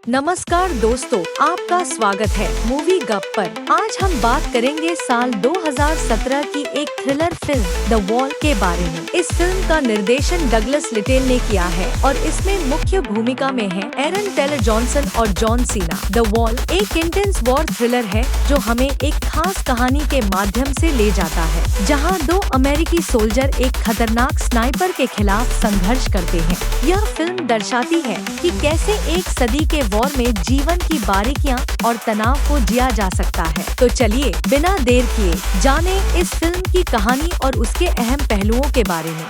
नमस्कार दोस्तों, आपका स्वागत है मूवी गप पर। आज हम बात करेंगे साल 2017 की एक थ्रिलर फिल्म द वॉल के बारे में। इस फिल्म का निर्देशन डगलस लिटिल ने किया है और इसमें मुख्य भूमिका में है एरन टेलर जॉनसन और जॉन सीना। द वॉल एक इंटेंस वॉर थ्रिलर है जो हमें एक खास कहानी के माध्यम से ले जाता है, जहां दो अमेरिकी सोल्जर एक खतरनाक स्नाइपर के खिलाफ संघर्ष करते हैं। यह फिल्म दर्शाती है कि कैसे एक सदी के वॉर में जीवन की बारीकियां और तनाव को जिया जा सकता है। तो चलिए बिना देर किए जाने इस फिल्म की कहानी और उसके अहम पहलुओं के बारे में।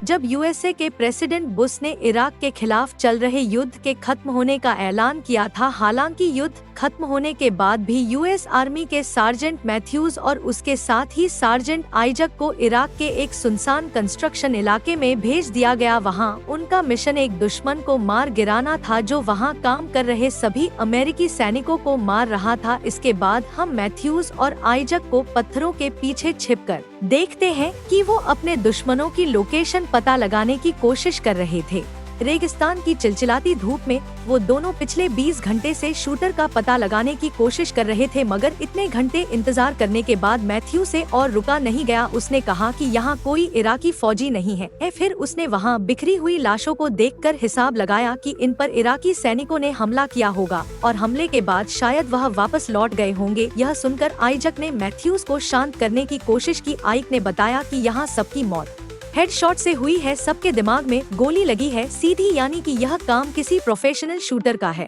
जब यूएसए के प्रेसिडेंट बुश ने इराक के खिलाफ चल रहे युद्ध के खत्म होने का ऐलान किया था, हालांकि युद्ध खत्म होने के बाद भी यूएस आर्मी के सार्जेंट मैथ्यूज और उसके साथ ही सार्जेंट आइजक को इराक के एक सुनसान कंस्ट्रक्शन इलाके में भेज दिया गया। वहां उनका मिशन एक दुश्मन को मार गिराना था जो वहां काम कर रहे सभी अमेरिकी सैनिकों को मार रहा था। इसके बाद हम मैथ्यूज और आइजक को पत्थरों के पीछे छिपकर देखते हैं कि वो अपने दुश्मनों की लोकेशन पता लगाने की कोशिश कर रहे थे। रेगिस्तान की चिलचिलाती धूप में वो दोनों पिछले 20 घंटे से शूटर का पता लगाने की कोशिश कर रहे थे, मगर इतने घंटे इंतजार करने के बाद मैथ्यू से और रुका नहीं गया। उसने कहा कि यहाँ कोई इराकी फौजी नहीं है। फिर उसने वहाँ बिखरी हुई लाशों को देखकर हिसाब लगाया कि इन पर इराकी सैनिकों ने हमला किया होगा और हमले के बाद शायद वह वापस लौट गए होंगे। यह सुनकर आइजक ने मैथ्यूज को शांत करने की कोशिश की। आइक ने बताया कि यहाँ सबकी मौत हेडशॉट से हुई है, सबके दिमाग में गोली लगी है सीधी, यानी कि यह काम किसी प्रोफेशनल शूटर का है।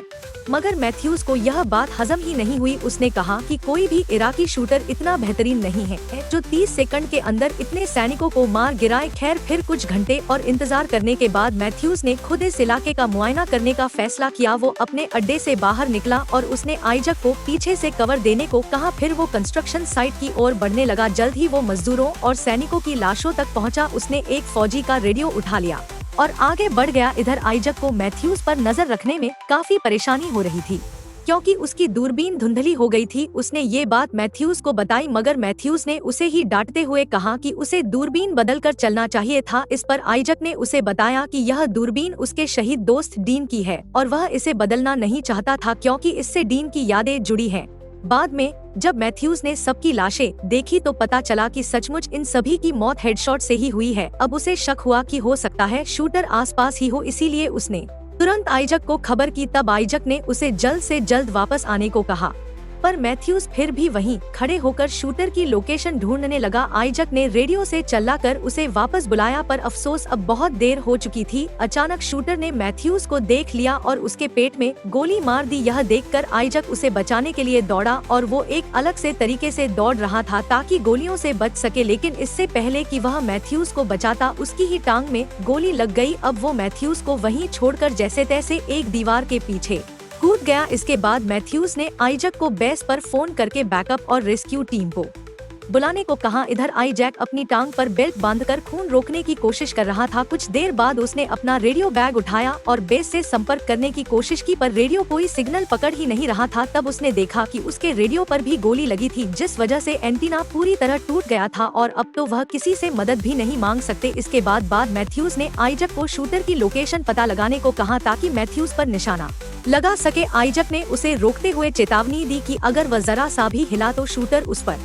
मगर मैथ्यूज को यह बात हजम ही नहीं हुई। उसने कहा कि कोई भी इराकी शूटर इतना बेहतरीन नहीं है जो 30 सेकंड के अंदर इतने सैनिकों को मार गिराए। खैर, फिर कुछ घंटे और इंतजार करने के बाद मैथ्यूज ने खुद इस इलाके का मुआयना करने का फैसला किया। वो अपने अड्डे से बाहर निकला और उसने आइजक को पीछे से कवर देने को कहा। फिर वो कंस्ट्रक्शन साइट की ओर बढ़ने लगा। जल्द ही वो मजदूरों और सैनिकों की लाशों तक पहुँचा। उसने एक फौजी का रेडियो उठा लिया और आगे बढ़ गया। इधर आइजक को मैथ्यूज पर नजर रखने में काफी परेशानी हो रही थी क्योंकि उसकी दूरबीन धुंधली हो गई थी। उसने ये बात मैथ्यूज को बताई, मगर मैथ्यूज ने उसे ही डांटते हुए कहा कि उसे दूरबीन बदलकर चलना चाहिए था। इस पर आइजक ने उसे बताया कि यह दूरबीन उसके शहीद दोस्त डीन की है और वह इसे बदलना नहीं चाहता था क्योंकि इससे डीन की यादें जुड़ी हैं। बाद में जब मैथ्यूज ने सबकी लाशें देखी तो पता चला कि सचमुच इन सभी की मौत हेडशॉट से ही हुई है। अब उसे शक हुआ कि हो सकता है शूटर आसपास ही हो, इसीलिए उसने तुरंत आइजक को खबर की। तब आइजक ने उसे जल्द से जल्द वापस आने को कहा, पर मैथ्यूज फिर भी वहीं खड़े होकर शूटर की लोकेशन ढूंढने लगा। आइजक ने रेडियो से चिल्लाकर उसे वापस बुलाया, पर अफसोस अब बहुत देर हो चुकी थी। अचानक शूटर ने मैथ्यूज को देख लिया और उसके पेट में गोली मार दी। यह देखकर आइजक उसे बचाने के लिए दौड़ा और वो एक अलग से तरीके से दौड़ रहा था ताकि गोलियों से बच सके, लेकिन इससे पहले कि वह मैथ्यूज को बचाता उसकी ही टांग में गोली लग गई। अब वो मैथ्यूज को वहीं छोड़कर जैसे तैसे एक दीवार के पीछे कूद गया। इसके बाद मैथ्यूज ने आइजक को बेस पर फोन करके बैकअप और रेस्क्यू टीम को बुलाने को कहा। इधर आइजक अपनी टांग पर बेल्ट बांधकर खून रोकने की कोशिश कर रहा था। कुछ देर बाद उसने अपना रेडियो बैग उठाया और बेस से संपर्क करने की कोशिश की, पर रेडियो कोई सिग्नल पकड़ ही नहीं रहा था। तब उसने देखा कि उसके रेडियो पर भी गोली लगी थी, जिस वजह से एंटीना पूरी तरह टूट गया था और अब तो वह किसी से मदद भी नहीं मांग सकते। इसके बाद मैथ्यूज ने आइजक को शूटर की लोकेशन पता लगाने को कहा ताकि मैथ्यूज पर निशाना लगा सके। आइजक ने उसे रोकते हुए चेतावनी दी कि अगर वह जरा सा भी हिला तो शूटर उस पर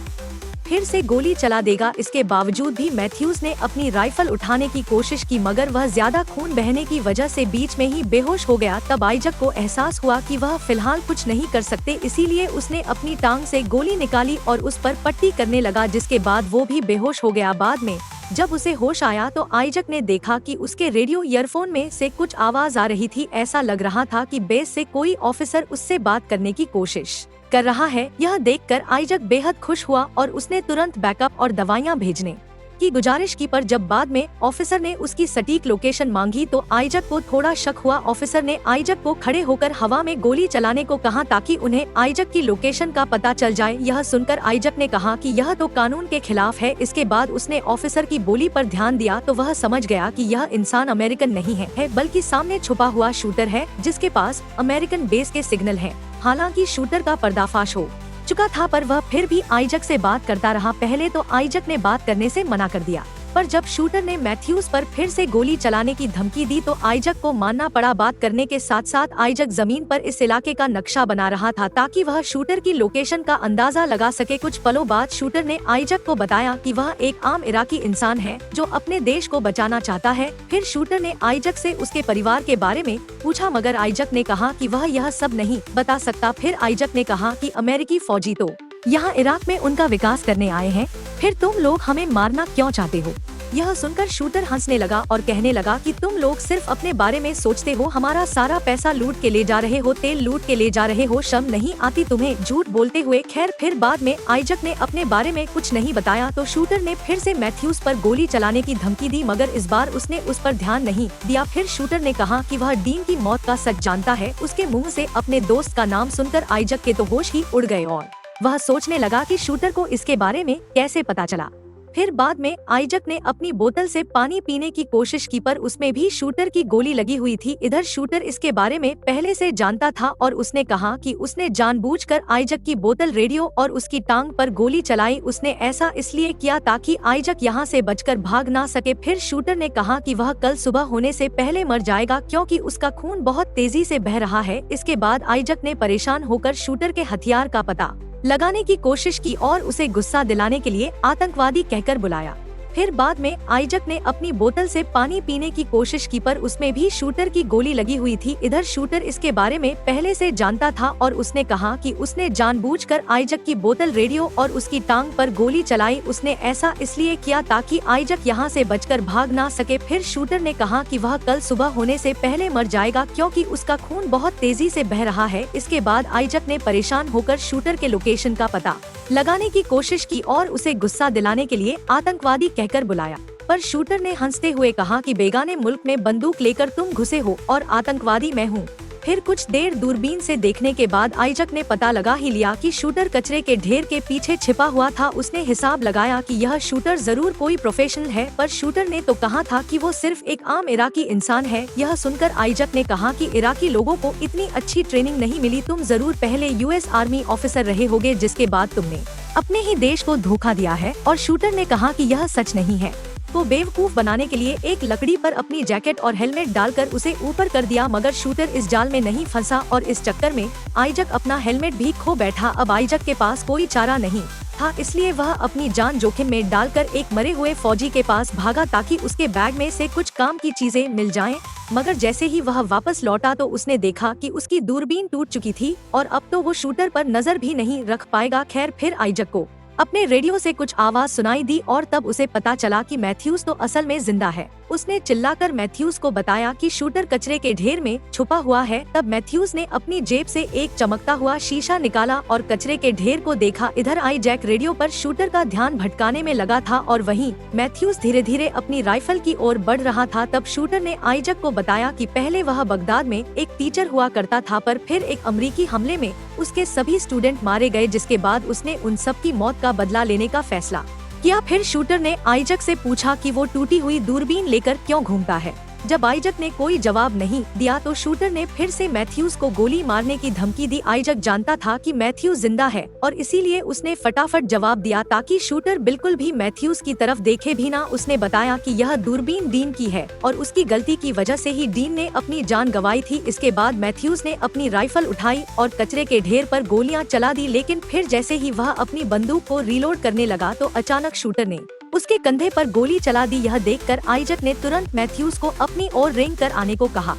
फिर से गोली चला देगा। इसके बावजूद भी मैथ्यूज ने अपनी राइफल उठाने की कोशिश की, मगर वह ज्यादा खून बहने की वजह से बीच में ही बेहोश हो गया। तब आइजक को एहसास हुआ कि वह फिलहाल कुछ नहीं कर सकते, इसीलिए उसने अपनी टांग से गोली निकाली और उस पर पट्टी करने लगा, जिसके बाद वो भी बेहोश हो गया। बाद में जब उसे होश आया तो आइजक ने देखा कि उसके रेडियो ईयरफोन में से कुछ आवाज आ रही थी। ऐसा लग रहा था कि बेस से कोई ऑफिसर उससे बात करने की कोशिश कर रहा है। यह देखकर आइजक बेहद खुश हुआ और उसने तुरंत बैकअप और दवाइयां भेजने की गुजारिश की, पर जब बाद में ऑफिसर ने उसकी सटीक लोकेशन मांगी तो आइजक को थोड़ा शक हुआ। ऑफिसर ने आइजक को खड़े होकर हवा में गोली चलाने को कहा ताकि उन्हें आइजक की लोकेशन का पता चल जाए। यह सुनकर आइजक ने कहा कि यह तो कानून के खिलाफ है। इसके बाद उसने ऑफिसर की बोली पर ध्यान दिया तो वह समझ गया कि यह इंसान अमेरिकन नहीं है बल्कि सामने छुपा हुआ शूटर है जिसके पास अमेरिकन बेस के सिग्नल है। हालांकि शूटर का पर्दाफाश हो चुका था, पर वह फिर भी आइजक से बात करता रहा। पहले तो आइजक ने बात करने से मना कर दिया, पर जब शूटर ने मैथ्यूज पर फिर से गोली चलाने की धमकी दी तो आइजक को मानना पड़ा। बात करने के साथ साथ आइजक जमीन पर इस इलाके का नक्शा बना रहा था ताकि वह शूटर की लोकेशन का अंदाजा लगा सके। कुछ पलों बाद शूटर ने आइजक को बताया कि वह एक आम इराकी इंसान है जो अपने देश को बचाना चाहता है। फिर शूटर ने आइजक से उसके परिवार के बारे में पूछा मगर आइजक ने कहा कि वह यह सब नहीं बता सकता। फिर आइजक ने कहा कि अमेरिकी फौजी तो यहाँ इराक में उनका विकास करने आए हैं, फिर तुम लोग हमें मारना क्यों चाहते हो? यह सुनकर शूटर हंसने लगा और कहने लगा कि तुम लोग सिर्फ अपने बारे में सोचते हो, हमारा सारा पैसा लूट के ले जा रहे हो, तेल लूट के ले जा रहे हो, शर्म नहीं आती तुम्हें झूठ बोलते हुए। खैर फिर बाद में आइजक ने अपने बारे में कुछ नहीं बताया तो शूटर ने फिर से मैथ्यूज पर गोली चलाने की धमकी दी मगर इस बार उसने उस पर ध्यान नहीं दिया। फिर शूटर ने कहा कि वह डीन की मौत का सच जानता है। उसके मुँह से अपने दोस्त का नाम सुनकर आइजक के तो होश ही उड़ गए और वह सोचने लगा कि शूटर को इसके बारे में कैसे पता चला। फिर बाद में आइजक ने अपनी बोतल से पानी पीने की कोशिश की पर उसमें भी शूटर की गोली लगी हुई थी। इधर शूटर इसके बारे में पहले से जानता था और उसने कहा कि उसने जानबूझकर आइजक की बोतल, रेडियो और उसकी टांग पर गोली चलाई। उसने ऐसा इसलिए किया ताकि आइजक यहाँ से बचकर भाग ना सके। फिर शूटर ने कहा कि वह कल सुबह होने से पहले मर जाएगा क्योंकि उसका खून बहुत तेजी से बह रहा है। इसके बाद आइजक ने परेशान होकर शूटर के हथियार का पता लगाने की कोशिश की और उसे गुस्सा दिलाने के लिए आतंकवादी कहकर बुलाया। फिर बाद में आइजक ने अपनी बोतल से पानी पीने की कोशिश की पर उसमें भी शूटर की गोली लगी हुई थी। इधर शूटर इसके बारे में पहले से जानता था और उसने कहा कि उसने जानबूझकर आइजक की बोतल, रेडियो और उसकी टांग पर गोली चलाई। उसने ऐसा इसलिए किया ताकि आइजक यहाँ से बचकर भाग ना सके। फिर शूटर ने कहा कि वह कल सुबह होने से पहले मर जाएगा क्योंकि उसका खून बहुत तेजी से बह रहा है। इसके बाद आइजक ने परेशान होकर शूटर के लोकेशन का पता लगाने की कोशिश की और उसे गुस्सा दिलाने के लिए आतंकवादी कहकर बुलाया। पर शूटर ने हंसते हुए कहा कि बेगाने मुल्क में बंदूक लेकर तुम घुसे हो और आतंकवादी मैं हूँ। फिर कुछ देर दूरबीन से देखने के बाद आइजक ने पता लगा ही लिया कि शूटर कचरे के ढेर के पीछे छिपा हुआ था। उसने हिसाब लगाया कि यह शूटर जरूर कोई प्रोफेशनल है, पर शूटर ने तो कहा था कि वो सिर्फ एक आम इराकी इंसान है। यह सुनकर आइजक ने कहा कि इराकी लोगों को इतनी अच्छी ट्रेनिंग नहीं मिली, तुम जरूर पहले यूएस आर्मी ऑफिसर रहे होगे जिसके बाद तुमने अपने ही देश को धोखा दिया है। और शूटर ने कहा कि यह सच नहीं है। वो बेवकूफ बनाने के लिए एक लकड़ी पर अपनी जैकेट और हेलमेट डालकर उसे ऊपर कर दिया मगर शूटर इस जाल में नहीं फंसा और इस चक्कर में आइजक अपना हेलमेट भी खो बैठा। अब आइजक के पास कोई चारा नहीं था, इसलिए वह अपनी जान जोखिम में डालकर एक मरे हुए फौजी के पास भागा ताकि उसके बैग में से कुछ काम की चीजें मिल जाएं। मगर जैसे ही वह वापस लौटा तो उसने देखा कि उसकी दूरबीन टूट चुकी थी और अब तो वो शूटर पर नजर भी नहीं रख पाएगा। खैर फिर आइजक को अपने रेडियो से कुछ आवाज सुनाई दी और तब उसे पता चला कि मैथ्यूज तो असल में जिंदा है। उसने चिल्लाकर मैथ्यूज को बताया कि शूटर कचरे के ढेर में छुपा हुआ है। तब मैथ्यूज ने अपनी जेब से एक चमकता हुआ शीशा निकाला और कचरे के ढेर को देखा। इधर आइजैक रेडियो पर शूटर का ध्यान भटकाने में लगा था और वहीं मैथ्यूज धीरे धीरे अपनी राइफल की ओर बढ़ रहा था। तब शूटर ने आइजक को बताया कि पहले वह बगदाद में एक टीचर हुआ करता था, पर फिर एक अमेरिकी हमले में उसके सभी स्टूडेंट मारे गए, जिसके बाद उसने उन सब की मौत का बदला लेने का फैसला किया। फिर शूटर ने आइजक से पूछा कि वो टूटी हुई दूरबीन लेकर क्यों घूमता है। जब आइजक ने कोई जवाब नहीं दिया तो शूटर ने फिर से मैथ्यूज को गोली मारने की धमकी दी। आइजक जानता था कि मैथ्यूज जिंदा है और इसीलिए उसने फटाफट जवाब दिया ताकि शूटर बिल्कुल भी मैथ्यूज की तरफ देखे भी ना। उसने बताया कि यह दूरबीन डीन की है और उसकी गलती की वजह से ही डीन ने अपनी जान गंवाई थी। इसके बाद मैथ्यूज ने अपनी राइफल उठाई और कचरे के ढेर पर गोलियां चला दी, लेकिन फिर जैसे ही वह अपनी बंदूक को रीलोड करने लगा तो अचानक शूटर ने उसके कंधे पर गोली चला दी। यह देखकर आइजक ने तुरंत मैथ्यूज को अपनी ओर रेंग कर आने को कहा,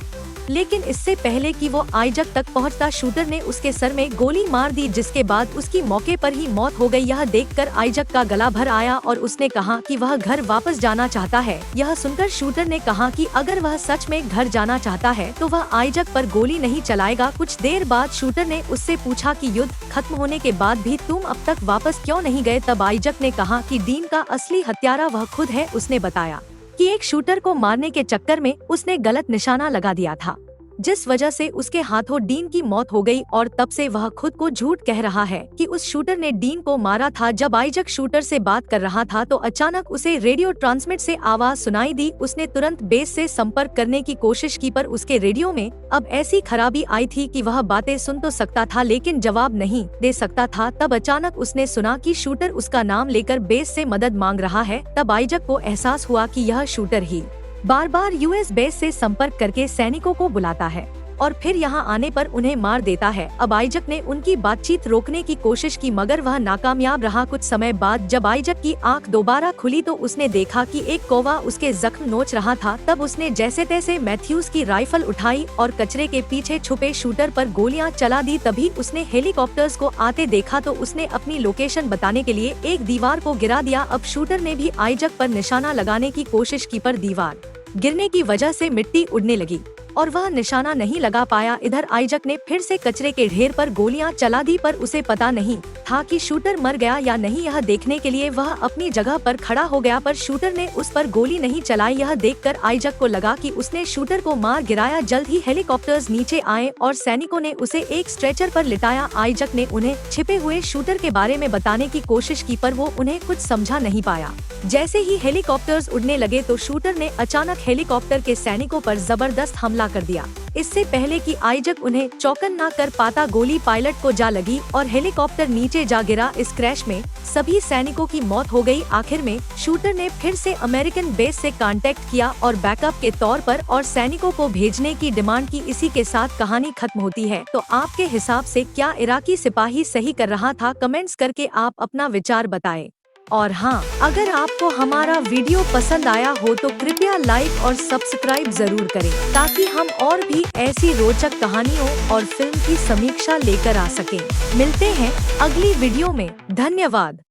लेकिन इससे पहले कि वो आइजक तक पहुंचता शूटर ने उसके सर में गोली मार दी, जिसके बाद उसकी मौके पर ही मौत हो गई। यह देखकर आइजक का गला भर आया और उसने कहा कि वह घर वापस जाना चाहता है। यह सुनकर शूटर ने कहा कि अगर वह सच में घर जाना चाहता है तो वह आइजक पर गोली नहीं चलाएगा। कुछ देर बाद शूटर ने उससे पूछा कि युद्ध खत्म होने के बाद भी तुम अब तक वापस क्यों नहीं गए। तब आइजक ने कहा कि डीन का असली हत्यारा वह खुद है। उसने बताया कि एक शूटर को मारने के चक्कर में उसने गलत निशाना लगा दिया था। जिस वजह से उसके हाथों डीन की मौत हो गई और तब से वह खुद को झूठ कह रहा है कि उस शूटर ने डीन को मारा था। जब आइजक शूटर से बात कर रहा था तो अचानक उसे रेडियो ट्रांसमिट से आवाज सुनाई दी। उसने तुरंत बेस से संपर्क करने की कोशिश की पर उसके रेडियो में अब ऐसी खराबी आई थी कि वह बातें सुन तो सकता था लेकिन जवाब नहीं दे सकता था। तब अचानक उसने सुना कि शूटर उसका नाम लेकर बेस से मदद मांग रहा है। तब आइजक को एहसास हुआ कि यह शूटर ही बार बार यूएस बेस से संपर्क करके सैनिकों को बुलाता है और फिर यहाँ आने पर उन्हें मार देता है। अब आइजक ने उनकी बातचीत रोकने की कोशिश की मगर वह नाकामयाब रहा। कुछ समय बाद जब आइजक की आंख दोबारा खुली तो उसने देखा कि एक कौवा उसके जख्म नोच रहा था। तब उसने जैसे तैसे मैथ्यूज की राइफल उठाई और कचरे के पीछे छुपे शूटर पर गोलियां चला दी। तभी उसने हेलीकॉप्टर्स को आते देखा तो उसने अपनी लोकेशन बताने के लिए एक दीवार को गिरा दिया। अब शूटर ने भी आइजक पर निशाना लगाने की कोशिश की पर दीवार गिरने की वजह से मिट्टी उड़ने लगी और वह निशाना नहीं लगा पाया। इधर आइजक ने फिर से कचरे के ढेर पर गोलियां चला दी पर उसे पता नहीं था कि शूटर मर गया या नहीं। यह देखने के लिए वह अपनी जगह पर खड़ा हो गया पर शूटर ने उस पर गोली नहीं चलाई। यह देखकर आइजक को लगा कि उसने शूटर को मार गिराया। जल्द ही हेलीकॉप्टर्स नीचे आए और सैनिकों ने उसे एक स्ट्रेचर पर लिटाया। आइजक ने उन्हें छिपे हुए शूटर के बारे में बताने की कोशिश की पर वो उन्हें कुछ समझा नहीं पाया। जैसे ही हेलीकॉप्टर्स उड़ने लगे तो शूटर ने अचानक हेलीकॉप्टर के सैनिकों पर जबरदस्त हमला कर दिया। इससे पहले कि आइजक उन्हें चौकन न कर पाता गोली पायलट को जा लगी और हेलीकॉप्टर नीचे जा गिरा। इस क्रैश में सभी सैनिकों की मौत हो गई। आखिर में शूटर ने फिर से अमेरिकन बेस से कांटेक्ट किया और बैकअप के तौर पर और सैनिकों को भेजने की डिमांड की। इसी के साथ कहानी खत्म होती है। तो आपके हिसाब से क्या इराकी सिपाही सही कर रहा था? कमेंट्स करके आप अपना विचार बताएं। और हाँ, अगर आपको हमारा वीडियो पसंद आया हो तो कृपया लाइक और सब्सक्राइब जरूर करें ताकि हम और भी ऐसी रोचक कहानियों और फिल्म की समीक्षा लेकर आ सकें। मिलते हैं अगली वीडियो में। धन्यवाद।